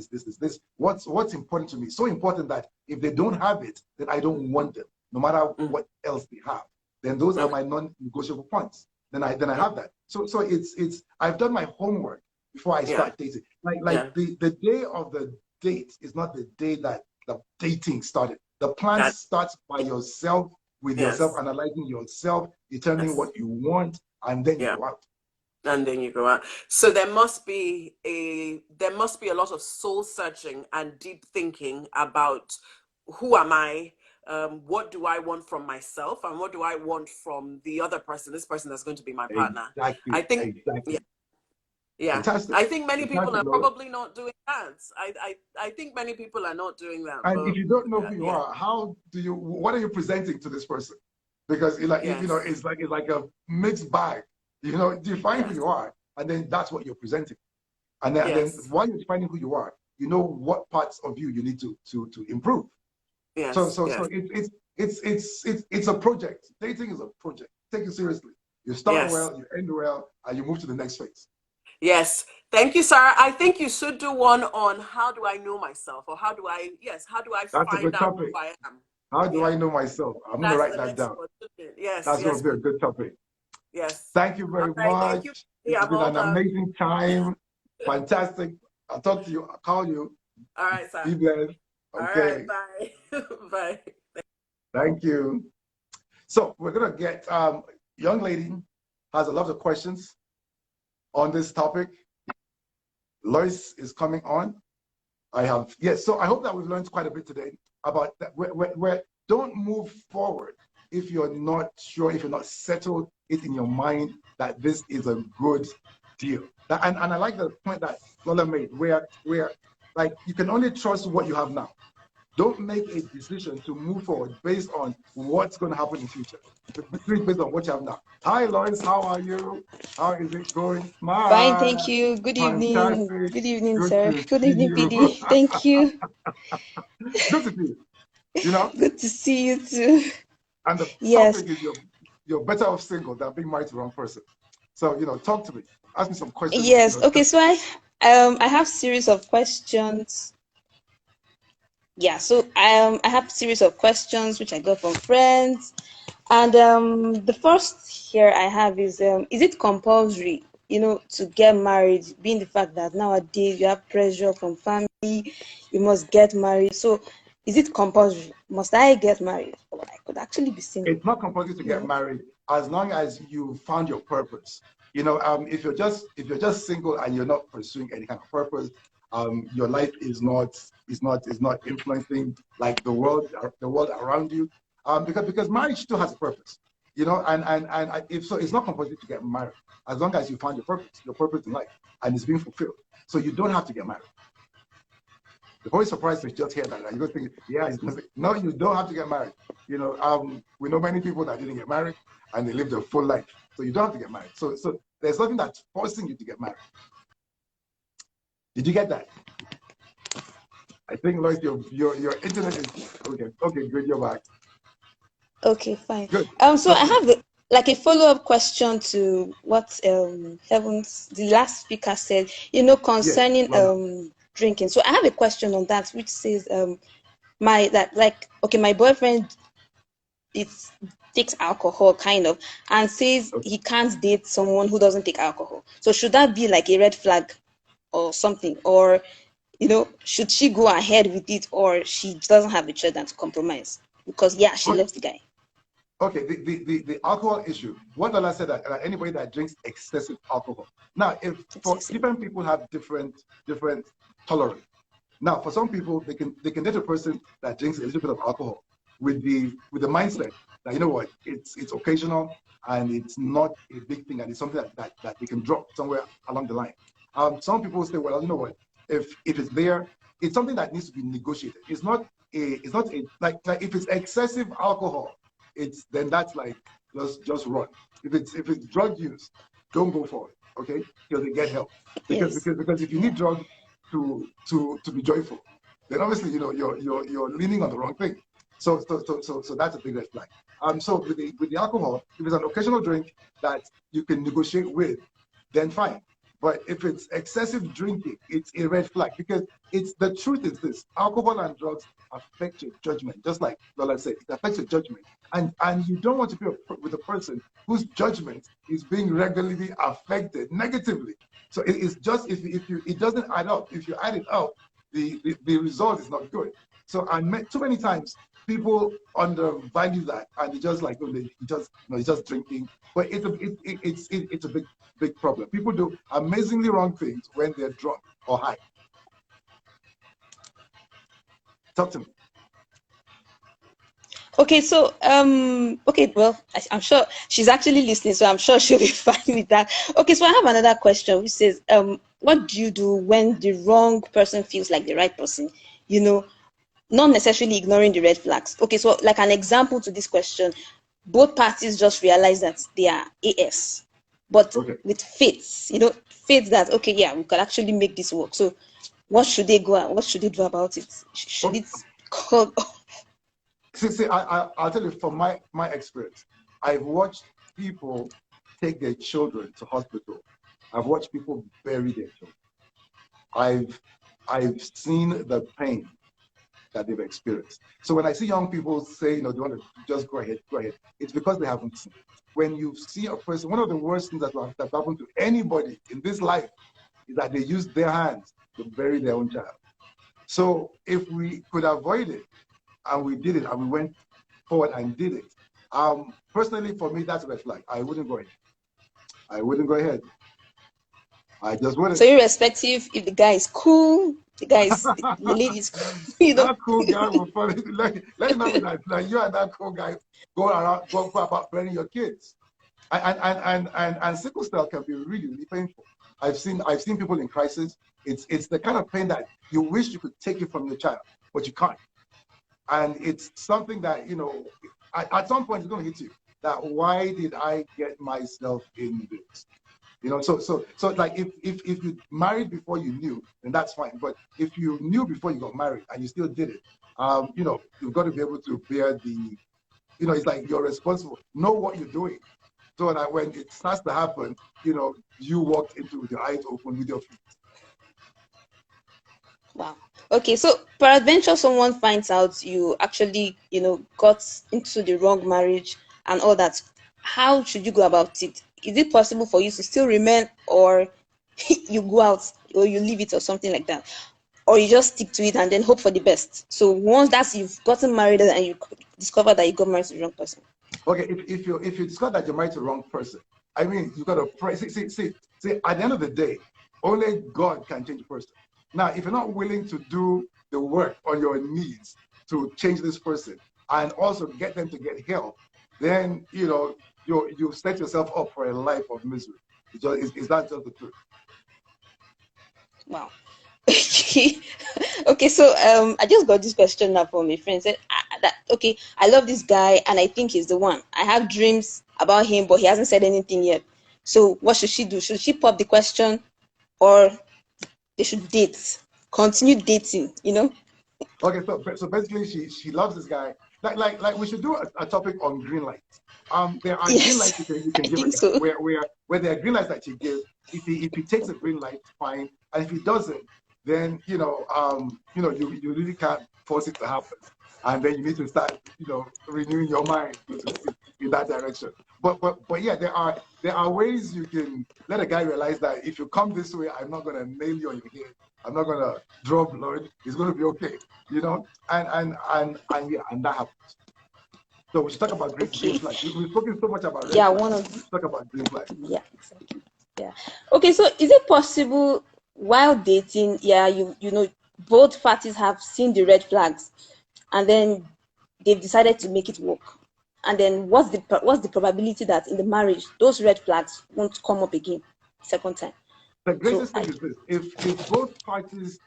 What's important to me? So important that if they don't have it, then I don't want them, no matter what else they have. Then those are my non-negotiable points. Then I have that. So it's I've done my homework before I start dating. The day of the date is not the day that the dating started. The plan starts by yourself, with yourself, analyzing yourself, determining what you want, and then you go out. And then you go out. So there must be a lot of soul searching and deep thinking about who am I, what do I want from myself, and what do I want from the other person, this person that's going to be my partner. I think Fantastic. I think many people are probably not doing that. I think many people are not doing that. And if you don't know who you are, what are you presenting to this person? Because it's like a mixed bag. Define who you are, and then that's what you're presenting. And then while you're defining who you are, you know what parts of you need to improve. Yes. So it's a project. Dating is a project. Take it seriously. You start well, you end well, and you move to the next phase. Yes. Thank you, Sarah. I think you should do one on how do I know myself, or how do I find out who I am. How do I know myself? I'm going to write that down. Yes. That's going to be a good topic. Yes. Thank you very much. Thank you. It's been an amazing time. Fantastic. I'll talk to you. I'll call you. All right, sir. Be blessed. Okay. All right, bye. Bye. Thank you. So we're going to get young lady has a lot of questions on this topic. Lois is coming on. So I hope that we've learned quite a bit today about that. Where don't move forward if you're not sure, if you're not settled it in your mind that this is a good deal. And I like the point that Lola made, where like you can only trust what you have now. Don't make a decision to move forward based on what's going to happen in the future. Based on what you have now. Hi, Lois. How are you? How is it going? Smile. Fine, thank you. Good evening. Fantastic. Good evening, sir. Good evening, PD. Thank you. Good to see you. Good to see you too. And the topic is you're better off single than being married to the wrong person. So, talk to me. Ask me some questions. Yes. Okay. So I have series of questions. Yeah. So I have series of questions which I got from friends, and the first here I have is it compulsory, to get married, being the fact that nowadays you have pressure from family, you must get married. So is it compulsory? Must I get married? Or I could actually be single. It's not compulsory to get married as long as you found your purpose. If you're just single and you're not pursuing any kind of purpose, your life is not influencing like the world around you, because marriage still has a purpose, and if so, it's not compulsory to get married as long as you found your purpose in life, and it's being fulfilled. So you don't have to get married. You're probably surprised to just hear that. You're going to think, yeah, no, you don't have to get married. We know many people that didn't get married and they lived a full life. So you don't have to get married. So there's nothing that's forcing you to get married. Did you get that? I think, Lois, your internet is okay. Okay, good. You're back. Okay, fine. Good. So I have a follow-up question to what the last speaker said, concerning drinking. So I have a question on that, which says my boyfriend takes alcohol kind of, and says he can't date someone who doesn't take alcohol. So should that be like a red flag or something, or should she go ahead with it, or she doesn't have a choice than to compromise because she loves the guy? Okay, the alcohol issue. What Lola said that anybody that drinks excessive alcohol. Now, different people have different tolerance. Now, for some people, they can date a person that drinks a little bit of alcohol with the mindset that, you know what, it's occasional and it's not a big thing, and it's something that they can drop somewhere along the line. Some people say, well, you know what, if it's there, it's something that needs to be negotiated. It's not like if it's excessive alcohol, then that's like just run. If it's drug use, don't go for it, okay? Till they get help. Because if you need drugs to be joyful, then obviously you're leaning on the wrong thing. So that's a big red flag. So with the alcohol, if it's an occasional drink that you can negotiate with, then fine. But if it's excessive drinking, it's a red flag, because the truth is this: alcohol and drugs affect your judgment. Just like Lola said, it affects your judgment, and you don't want to be with a person whose judgment is being regularly affected negatively. So it's just if it doesn't add up. If you add it up, the result is not good. So too many times people undervalue that, and they just like, it's just drinking. But it's a big problem. People do amazingly wrong things when they're drunk or high. Talk to me. Okay, so well, I'm sure she's actually listening, so I'm sure she'll be fine with that. Okay, so I have another question which says, what do you do when the wrong person feels like the right person? Not necessarily ignoring the red flags. Okay, so like an example to this question, both parties just realize that they are AS, but with faith, faith that, okay, yeah, we can actually make this work. So what should they go at? What should they do about it? Should it call off? See, I'll tell you from my experience. I've watched people take their children to hospital. I've watched people bury their children. I've seen the pain that they've experienced. So when I see young people say, they want to just go ahead, it's because they haven't seen. When you see a person, one of the worst things that happen to anybody in this life is that they use their hands to bury their own child. So if we could avoid it, and we did it, and we went forward and did it, personally, for me, that's a red flag. I wouldn't go ahead. I just wouldn't. So irrespective if the guy is cool, the lady is cool, That cool guy will probably let it not be like you and that cool guy go about burying your kids. And sickle cell can be really, really painful. I've seen people in crisis. It's the kind of pain that you wish you could take it from your child, but you can't. And it's something that, at some point it's going to hit you, that why did I get myself in this? So like if you married before you knew, then that's fine. But if you knew before you got married and you still did it, you've got to be able to bear it's like you're responsible. Know what you're doing so that when it starts to happen, you walk into with your eyes open with your feet. Wow. Okay, so peradventure someone finds out you actually, got into the wrong marriage and all that. How should you go about it? Is it possible for you to still remain, or you go out, or you leave it, or something like that? Or you just stick to it and then hope for the best? So once that's you've gotten married and you discover that you got married to the wrong person. Okay, if you discover that you're married to the wrong person, I mean, you got to pray. See, at the end of the day, only God can change a person. Now, if you're not willing to do the work on your knees to change this person and also get them to get help, then you set yourself up for a life of misery. Is that just the truth? Wow. Okay, so I just got this question now from a friend. Said okay, I love this guy and I think he's the one. I have dreams about him, but he hasn't said anything yet. So what should she do? Should she pop the question, or they should date, continue dating? Okay, so basically, she loves this guy. Like we should do a topic on green lights. There are green lights Yes, you can I give a think guy. so. Where there are green lights that you give. If he takes a green light, fine. And if he doesn't, then you really can't force it to happen. And then you need to start renewing your mind, so to speak, in that direction. But yeah, there are ways you can let a guy realize that if you come this way, I'm not gonna nail you on your head. I'm not gonna draw blood. It's gonna be okay. And that happens. So we should talk about green Okay. flags. We've spoken so much about red Yeah, flags. one of Let's talk about green flags. yeah, exactly. Yeah. Okay, so is it possible while dating, yeah, both parties have seen the red flags and then they've decided to make it work? And then what's the probability that in the marriage those red flags won't come up again second time? The So greatest thing is this: if both parties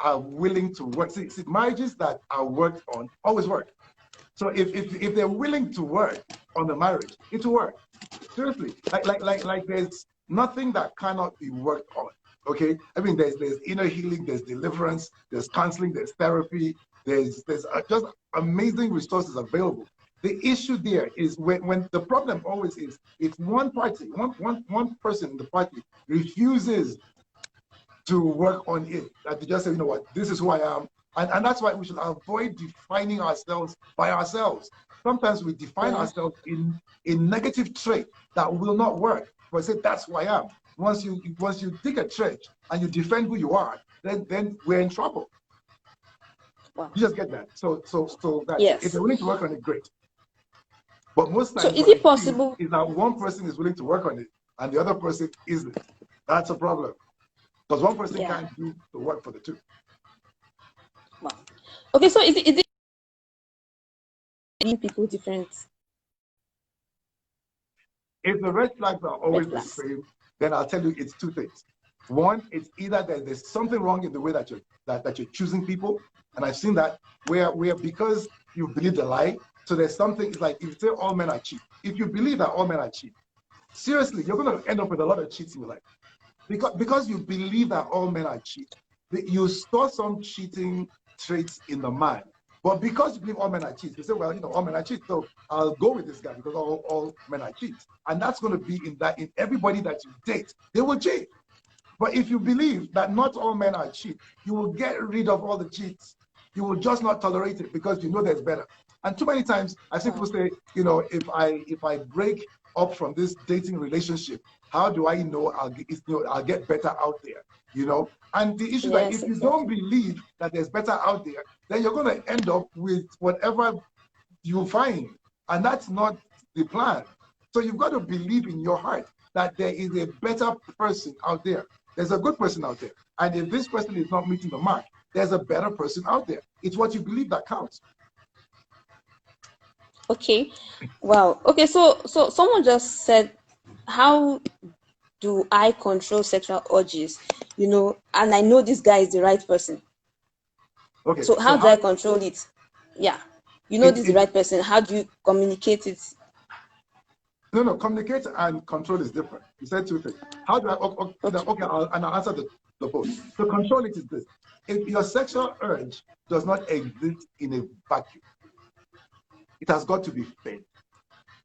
are willing to work, see, marriages that are worked on always work. So if they're willing to work on the marriage, it will work. Seriously, like there's nothing that cannot be worked on. Okay, I mean there's inner healing, there's deliverance, there's counseling, there's therapy, there's just amazing resources available. The issue there is when the problem always is if one party, one person in the party refuses to work on it, that they just say, you know what, this is who I am. And that's why we should avoid defining ourselves by ourselves. Sometimes we define yeah. ourselves in a negative trait that will not work. But say that's who I am. Once you dig a trench and you defend who you are, then we're in trouble. Wow. You just get that. So that if Yes. they're willing to work on it, great. But most So times is what I it see possible? is that one person is willing to work on it and the other person isn't. That's a problem. Because one person Yeah. can't do the work for the two. Wow. Okay, so is it people different If the red flags are red always the flags? same, then I'll tell you it's two things. One, it's either that there's something wrong in the way that you're choosing people, and I've seen that where because you believe the lie. So there's something. It's like if you say all men are cheat. If you believe that all men are cheat, seriously, you're going to end up with a lot of cheats in your life because you believe that all men are cheat. You store some cheating traits in the man. But because you believe all men are cheats, you say, well, all men are cheats, so I'll go with this guy because all men are cheats. And that's going to be in everybody that you date, they will cheat. But if you believe that not all men are cheats, you will get rid of all the cheats. You will just not tolerate it because you know there's better. And too many times I've seen people say, if I break up from this dating relationship, how do I know I'll get better out there? And the issue that Yes, if you don't exactly. believe that there's better out there, then you're going to end up with whatever you find. And that's not the plan. So you've got to believe in your heart that there is a better person out there. There's a good person out there. And if this person is not meeting the mark, there's a better person out there. It's what you believe that counts. Okay. Wow. Okay, so someone just said, how do I control sexual urges? And I know this guy is the right person. Okay, So so how do I control it? Yeah. This is the right person. How do you communicate it? No, communicate and control is different. You said two things. How do I, okay, I'll answer the both. So control it is this. If your sexual urge does not exist in a vacuum, it has got to be fed.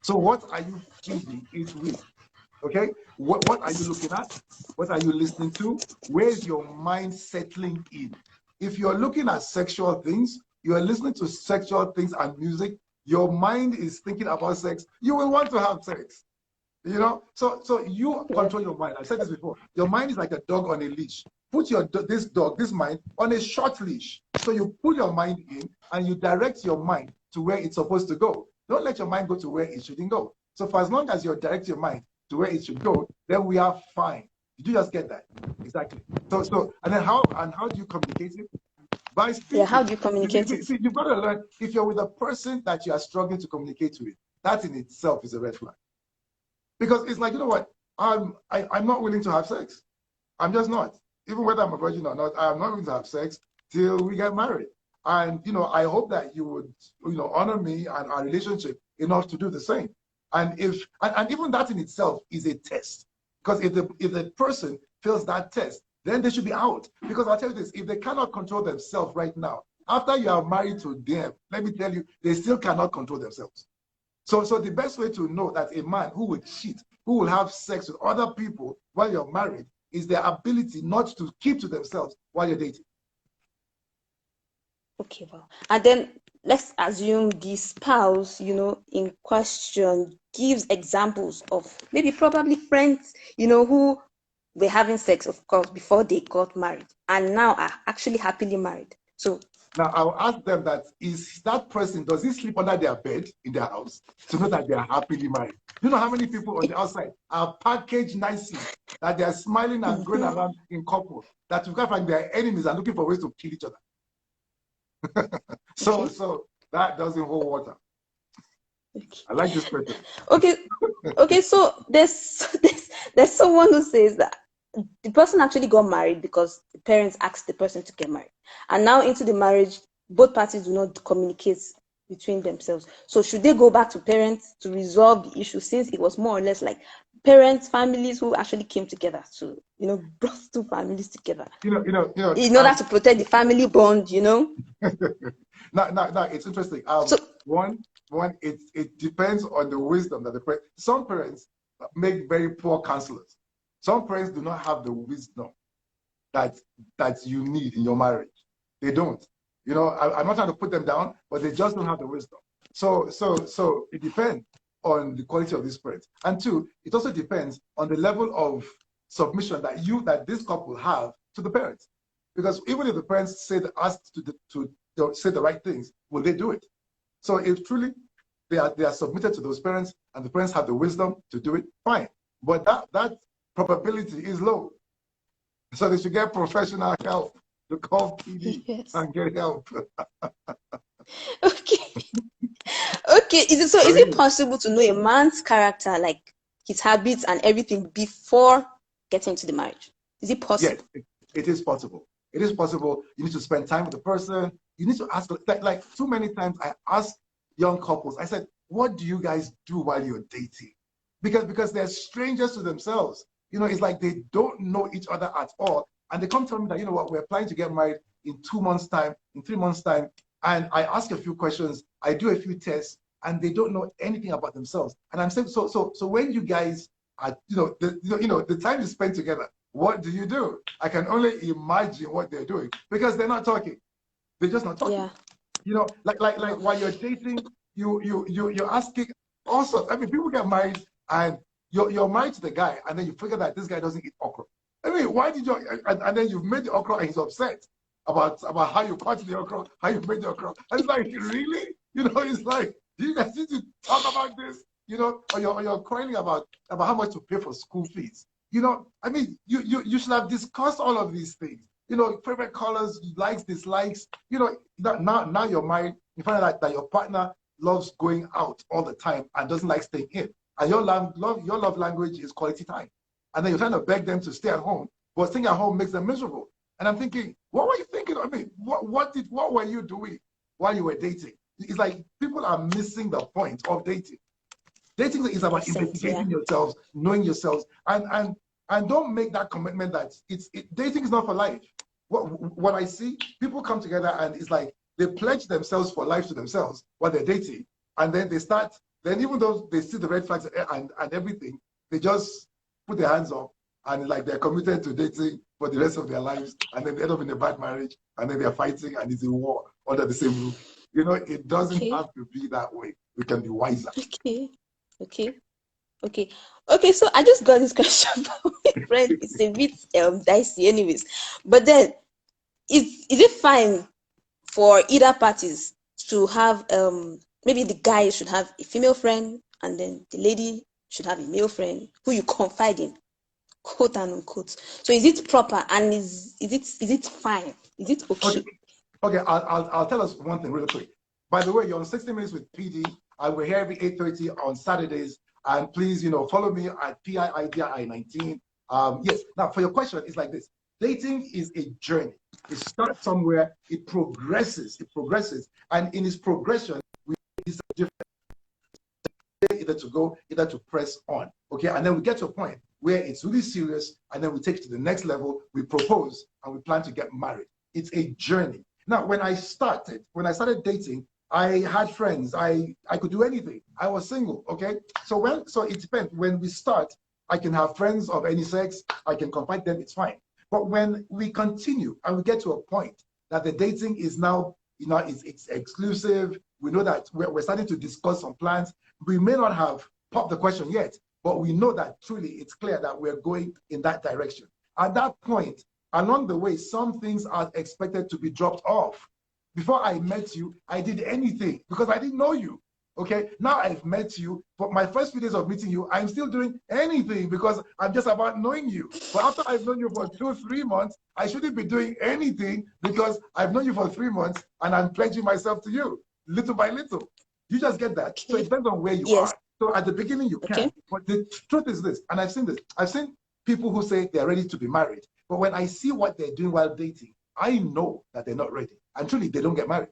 So what are you feeding it with? Okay? What are you looking at? What are you listening to? Where's your mind settling in? If you're looking at sexual things, you're listening to sexual things and music, your mind is thinking about sex, you will want to have sex. You know, so you control your mind. I said this before. Your mind is like a dog on a leash. Put this mind on a short leash. So you pull your mind in and you direct your mind to where it's supposed to go. Don't let your mind go to where it shouldn't go. So for as long as you direct your mind to where it should go, then we are fine. Did you just get that? Exactly. So and then how do you communicate it? By speaking. Yeah, how do you communicate it? See, you've got to learn. If you're with a person that you are struggling to communicate with, that in itself is a red flag. Because it's like, you know what, I'm not willing to have sex. I'm just not. Even whether I'm a virgin or not, I'm not willing to have sex till we get married. And, you know, I hope that you would, you know, honor me and our relationship enough to do the same. And even that in itself is a test. Because if the person fails that test, then they should be out. Because I'll tell you this, if they cannot control themselves right now, after you are married to them, let me tell you, they still cannot control themselves. So the best way to know that a man who will cheat, who will have sex with other people while you're married, is their ability not to keep to themselves while you're dating. Okay, well, and then let's assume the spouse, you know, in question gives examples of maybe probably friends, you know, who were having sex, of course, before they got married and now are actually happily married. So now I'll ask them that, is that person, does he sleep under their bed in their house to know that they are happily married? You know how many people on the outside are packaged nicely, that they are smiling and going around in couples, that you can't find their enemies and looking for ways to kill each other. So that doesn't hold water. Okay. I like this question. Okay. So there's someone who says that the person actually got married because the parents asked the person to get married, and now into the marriage, both parties do not communicate between themselves. So should they go back to parents to resolve the issue, since it was more or less like parents, families who actually came together to, you know, brought two families together, in order to protect the family bond, you know? No, it's interesting. One, it depends on the wisdom that some parents make very poor counselors. Some parents do not have the wisdom that you need in your marriage. They don't. You know, I'm not trying to put them down, but they just don't have the wisdom. So it depends on the quality of this parent. And two, it also depends on the level of submission that this couple have to the parents. Because even if the parents asked to say the right things, will they do it? So if truly they are submitted to those parents and the parents have the wisdom to do it, fine. But that probability is low. So they should get professional help to call PD and get help. Okay. Is it possible to know a man's character, like his habits and everything, before getting into the marriage? Is it possible? Yes, it is possible. It is possible. You need to spend time with the person. You need to ask, like too many times I ask young couples, I said, what do you guys do while you're dating? Because they're strangers to themselves. You know, it's like they don't know each other at all. And they come tell me that, you know what, we're planning to get married in 2 months' time, in 3 months' time. And I ask a few questions, I do a few tests, and they don't know anything about themselves. And I'm saying, so when you guys are, the time you spend together, what do you do? I can only imagine what they're doing, because they're not talking. They're just not talking. Yeah. You know, like while you're dating, you're asking also. I mean, people get married and you're married to the guy, and then you figure that this guy doesn't eat okra. I mean, why did you? And then you've made the okra, and he's upset about how you cut the okra, how you made the okra. And it's like, really? You know, it's like, do you guys need to talk about this? You know, or you're quarreling about how much to pay for school fees. You know, I mean, you should have discussed all of these things. You know, favorite colors, likes, dislikes. You know, now you're married. You find out that your partner loves going out all the time and doesn't like staying in. And your love language is quality time. And then you're trying to beg them to stay at home, but staying at home makes them miserable. And I'm thinking, what were you thinking? I mean, what were you doing while you were dating? It's like people are missing the point of dating. Dating is about investigating yourselves, knowing yourselves, and don't make that commitment that dating is not for life. What I see, people come together and it's like they pledge themselves for life to themselves while they're dating, and then they start then even though they see the red flags and everything, they just put their hands up and like they're committed to dating for the rest of their lives, and then they end up in a bad marriage, and then they're fighting and it's a war under the same roof. You know, it doesn't have to be that way. We can be wiser. Okay, so I just got this question from my friend. It's a bit dicey anyways. But then is it fine for either parties to have maybe the guy should have a female friend and then the lady should have a male friend who you confide in, quote and unquote. So is it proper and is it fine? Is it okay? Okay, I'll tell us one thing really quick. By the way, you're on 60 Minutes with PD. We're here every 8:30 on Saturdays. And please, you know, follow me at PIIDI19. Yes, now for your question, it's like this. Dating is a journey. It starts somewhere, it progresses. And in its progression, we decide different, either to go, either to press on. Okay, and then we get to a point where it's really serious, and then we take it to the next level, we propose, and we plan to get married. It's a journey. Now, when I started dating, I had friends. I could do anything. I was single, okay? So it depends. When we start, I can have friends of any sex. I can confide them, it's fine. But when we continue and we get to a point that the dating is now, you know, it's exclusive, we know that we're starting to discuss some plans. We may not have popped the question yet, but we know that truly it's clear that we're going in that direction. At that point, along the way, some things are expected to be dropped off. Before I met you, I did anything because I didn't know you. Okay, now I've met you. For my first few days of meeting you, I'm still doing anything because I'm just about knowing you. But after I've known you for 2-3 months, I shouldn't be doing anything because I've known you for 3 months and I'm pledging myself to you little by little. You just get that. So it depends on where you are. So at the beginning you can. But the truth is this, and I've seen this. I've seen people who say they're ready to be married. But when I see what they're doing while dating, I know that they're not ready. And truly, they don't get married.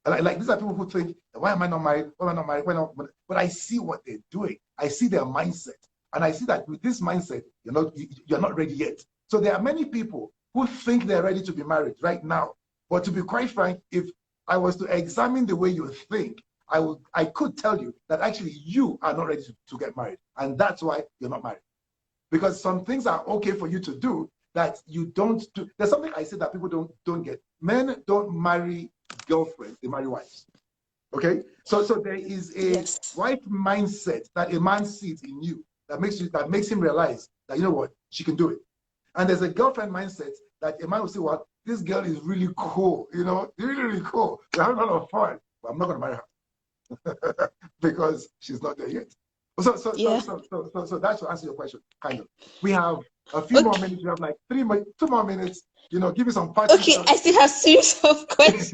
Like these are people who think, why am I not married? Why am I not married? Why not? But I see what they're doing. I see their mindset. And I see that with this mindset, you're not ready yet. So there are many people who think they're ready to be married right now. But to be quite frank, if I was to examine the way you think, I could tell you that actually you are not ready to get married. And that's why you're not married. Because some things are okay for you to do that you don't do. There's something I say that people don't get. Men don't marry girlfriends, they marry wives. Okay? So there is a wife mindset that a man sees in you that makes him realize that, you know what, she can do it. And there's a girlfriend mindset that a man will say, well, this girl is really cool, really, really cool. We're having a lot of fun, but I'm not gonna marry her. Because she's not there yet. So that should answer your question, kind of. We have a few more minutes. We have like 2 more minutes. Give me some party. Okay, I still have series of questions,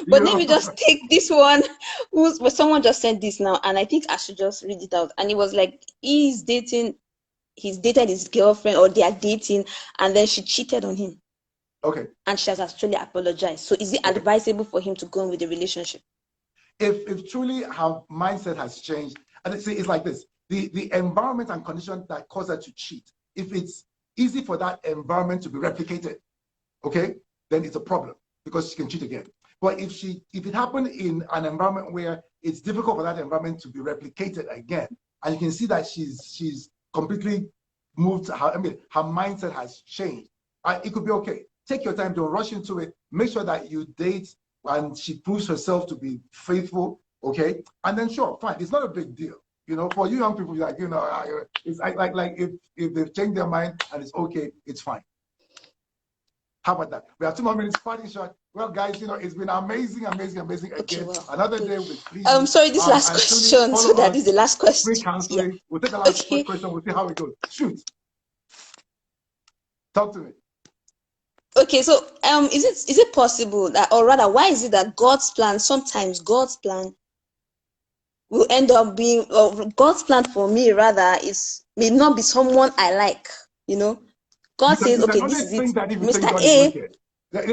but let me just take this one. Someone just sent this now, and I think I should just read it out. And it was like he's dated his girlfriend, or they are dating, and then she cheated on him. Okay. And she has actually apologized. So is it advisable for him to go on with the relationship? If truly her mindset has changed, and it's like this: the environment and condition that caused her to cheat. If it's easy for that environment to be replicated, okay, then it's a problem because she can cheat again. But if it happened in an environment where it's difficult for that environment to be replicated again, and you can see that she's completely moved, her mindset has changed, it could be okay. Take your time, don't rush into it. Make sure that you date and she proves herself to be faithful, okay? And then sure, fine, it's not a big deal. For you young people, like, it's like if they've changed their mind and it's okay, it's fine. How about that? We have 2 more minutes, parting shot. Well, guys, it's been amazing again. Okay, well, another day with please. Sorry, this last question. So that is the last question. Free counseling. Yeah. We'll take the last question. We'll see how it goes. Shoot. Talk to me. Okay, so is it possible that, or rather, why is it that sometimes God's plan will end up being, or God's plan for me rather may not be someone I like, God says, okay, this is it. Mr. A.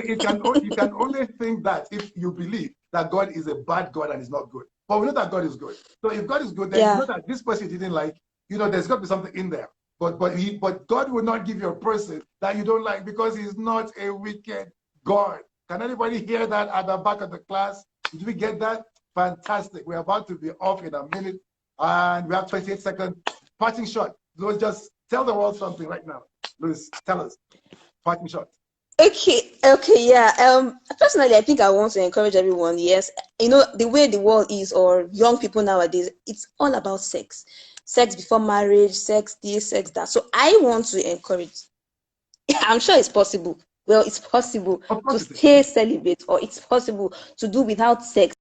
You can only think that if you believe that God is a bad God and is not good. But we know that God is good. So if God is good, then you know that this person didn't like, there's got to be something in there. But God will not give you a person that you don't like because he's not a wicked God. Can anybody hear that at the back of the class? Did we get that? Fantastic. We're about to be off in a minute. And we have 28 seconds. Parting shot. Louis, just tell the world something right now. Louis, tell us. Parting shot. Okay, yeah. Personally, I think I want to encourage everyone. Yes, you know, the way the world is, or young people nowadays, it's all about sex. Sex before marriage, sex this, sex that. So I want to encourage. I'm sure it's possible. Well, it's possible Of to course it is. stay celibate, or it's possible to do without sex.